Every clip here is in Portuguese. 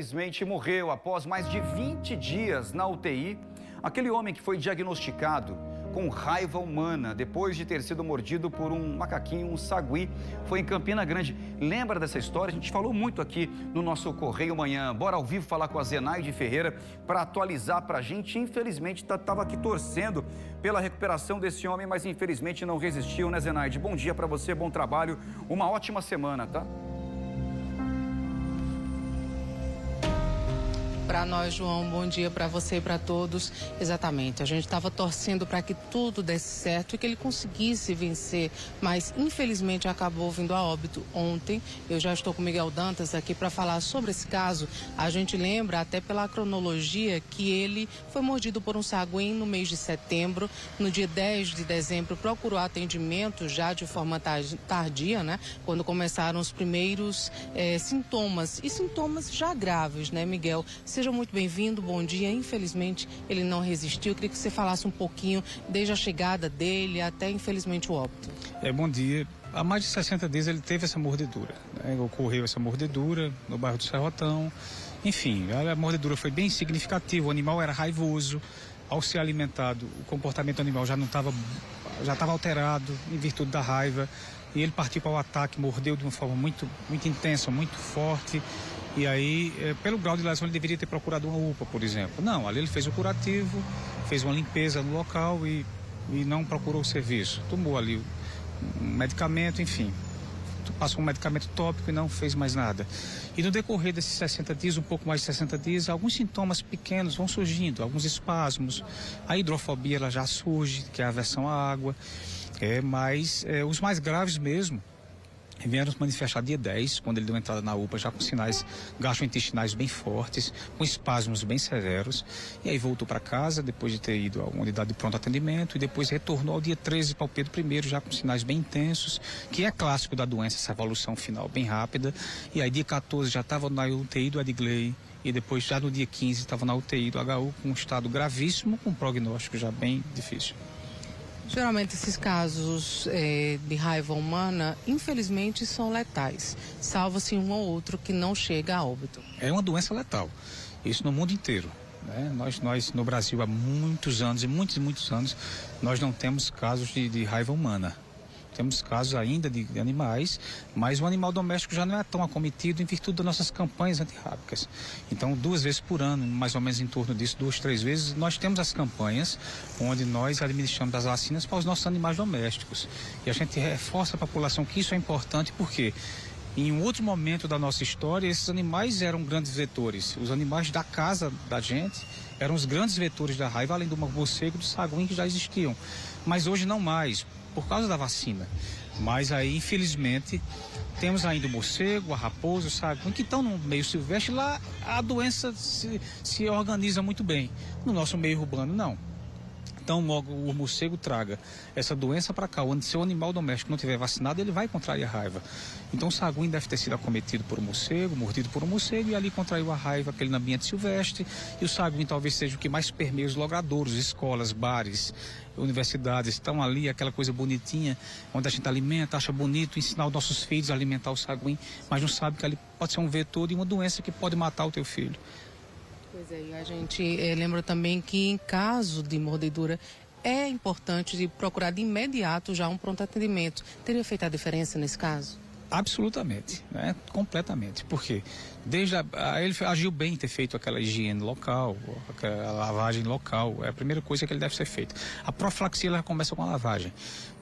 infelizmente morreu após mais de 20 dias na UTI. Aquele homem que foi diagnosticado com raiva humana depois de ter sido mordido por um macaquinho, um sagui, foi em Campina Grande. Lembra dessa história? A gente falou muito aqui no nosso Correio Manhã. Bora ao vivo falar com a Zenaide Ferreira para atualizar para a gente. Infelizmente, estava aqui torcendo pela recuperação desse homem, mas infelizmente não resistiu, né, Zenaide? Bom dia para você, bom trabalho, uma ótima semana, tá? Para nós, João, bom dia para você e para todos. Exatamente, a gente estava torcendo para que tudo desse certo e que ele conseguisse vencer, mas infelizmente acabou vindo a óbito ontem. Eu já estou com o Miguel Dantas aqui para falar sobre esse caso. A gente lembra, até pela cronologia, que ele foi mordido por um sagui no mês de setembro. No dia 10 de dezembro, procurou atendimento já de forma tardia, né? Quando começaram os primeiros sintomas, e sintomas já graves, né, Miguel? Seja muito bem-vindo, bom dia. Infelizmente, ele não resistiu. Eu queria que você falasse um pouquinho desde a chegada dele até, infelizmente, o óbito. Bom dia. Há mais de 60 dias ele teve essa mordedura, né? Ocorreu essa mordedura no bairro do Serrotão. Enfim, a mordedura foi bem significativa. O animal era raivoso. Ao ser alimentado, o comportamento do animal já estava alterado em virtude da raiva. E ele partiu para o ataque, mordeu de uma forma muito intensa, muito forte. E aí, pelo grau de lesão, ele deveria ter procurado uma UPA, por exemplo. Não, ali ele fez o curativo, fez uma limpeza no local e não procurou o serviço. Tomou ali um medicamento, enfim. Passou um medicamento tópico e não fez mais nada. E no decorrer desses 60 dias, um pouco mais de 60 dias, alguns sintomas pequenos vão surgindo, alguns espasmos. A hidrofobia ela já surge, que é a aversão à água. Mas os mais graves mesmo vieram se manifestar dia 10, quando ele deu entrada na UPA, já com sinais gastrointestinais bem fortes, com espasmos bem severos. E aí voltou para casa, depois de ter ido a uma unidade de pronto atendimento, e depois retornou ao dia 13 para o Pedro I, já com sinais bem intensos, que é clássico da doença, essa evolução final bem rápida. E aí dia 14 já estava na UTI do Edgley, e depois já no dia 15 estava na UTI do HU, com um estado gravíssimo, com um prognóstico já bem difícil. Geralmente esses casos de raiva humana, infelizmente, são letais, salvo-se um ou outro que não chega a óbito. É uma doença letal, isso no mundo inteiro, né? Nós no Brasil há muitos anos, e muitos anos, nós não temos casos de raiva humana. Temos casos ainda de animais, mas o animal doméstico já não é tão acometido em virtude das nossas campanhas antirrábicas. Então, 2 vezes por ano, mais ou menos em torno disso, 2, 3 vezes, nós temos as campanhas onde nós administramos as vacinas para os nossos animais domésticos. E a gente reforça a população que isso é importante porque em um outro momento da nossa história, esses animais eram grandes vetores. Os animais da casa da gente eram os grandes vetores da raiva, além do morcego e do sagui que já existiam. Mas hoje não mais, por causa da vacina. Mas aí, infelizmente, temos ainda o morcego, a raposa, o sagui, que estão no meio silvestre. Lá a doença se organiza muito bem. No nosso meio urbano, não. Então, logo o morcego traga essa doença para cá, onde seu animal doméstico não estiver vacinado, ele vai contrair a raiva. Então, o sagui deve ter sido acometido por um morcego, mordido por um morcego, e ali contraiu a raiva, aquele ambiente silvestre. E o sagui talvez seja o que mais permeia os logradouros, escolas, bares, universidades. Estão ali, aquela coisa bonitinha, onde a gente alimenta, acha bonito, ensinar os nossos filhos a alimentar o sagui, mas não sabe que ali pode ser um vetor de uma doença que pode matar o teu filho. Pois é, e a gente lembra também que em caso de mordedura é importante de procurar de imediato já um pronto atendimento. Teria feito a diferença nesse caso? Absolutamente, né? Completamente. Por quê? Ele agiu bem em ter feito aquela higiene local, aquela lavagem local, é a primeira coisa que ele deve ser feita. A profilaxia ela começa com a lavagem,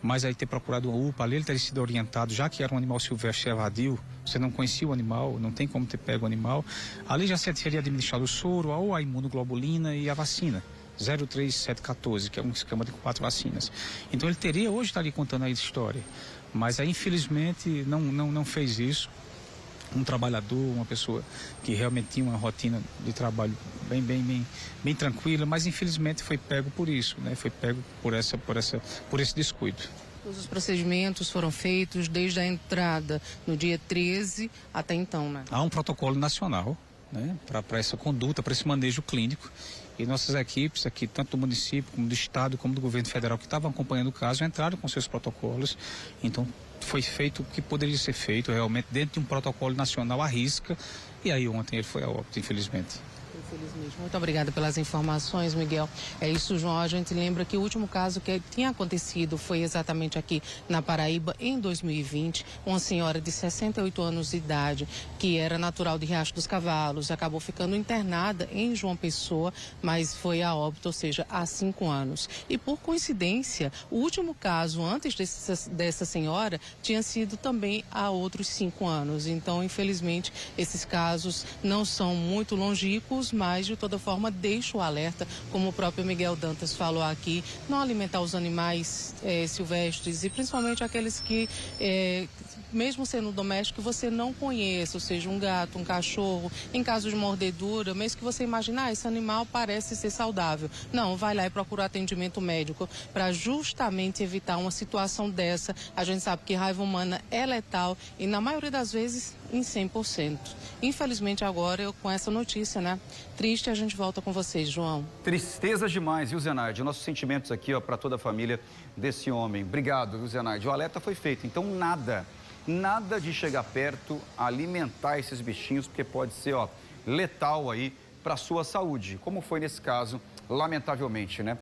mas aí ter procurado uma UPA ali, ele teria sido orientado, já que era um animal silvestre evadio, você não conhecia o animal, não tem como ter pego o animal, ali já seria administrado o soro, ou a imunoglobulina e a vacina. 03714, que é um esquema de 4 vacinas. Então ele teria hoje estar ali contando a história, mas aí infelizmente não fez isso. Um trabalhador, uma pessoa que realmente tinha uma rotina de trabalho bem tranquila, mas infelizmente foi pego por isso, né? Foi pego por esse descuido. Todos os procedimentos foram feitos desde a entrada no dia 13 até então, né? Há um protocolo nacional, né, para essa conduta, para esse manejo clínico. E nossas equipes aqui, tanto do município, como do estado, como do governo federal, que estavam acompanhando o caso, entraram com seus protocolos. Então, foi feito o que poderia ser feito realmente dentro de um protocolo nacional à risca, e aí ontem ele foi a óbito, infelizmente. Infelizmente. Muito obrigada pelas informações, Miguel. É isso, João. A gente lembra que o último caso que tinha acontecido foi exatamente aqui na Paraíba, em 2020. Uma senhora de 68 anos de idade, que era natural de Riacho dos Cavalos, acabou ficando internada em João Pessoa, mas foi a óbito, ou seja, há 5 anos. E por coincidência, o último caso antes dessa senhora tinha sido também há outros 5 anos. Então, infelizmente, esses casos não são muito longínquos, mas de toda forma deixa o alerta, como o próprio Miguel Dantas falou aqui, não alimentar os animais silvestres e principalmente aqueles que, mesmo sendo doméstico, você não conhece, ou seja, um gato, um cachorro, em caso de mordedura, mesmo que você imaginar, esse animal parece ser saudável. Não, vai lá e procura atendimento médico para justamente evitar uma situação dessa. A gente sabe que raiva humana é letal e na maioria das vezes em 100%. Infelizmente agora, com essa notícia, né? Triste, a gente volta com vocês, João. Tristeza demais, viu, Zenaide? Nossos sentimentos aqui, para toda a família desse homem. Obrigado, viu, Zenaide? O alerta foi feito, então nada de chegar perto, alimentar esses bichinhos, porque pode ser, letal aí para a sua saúde, como foi nesse caso, lamentavelmente, né?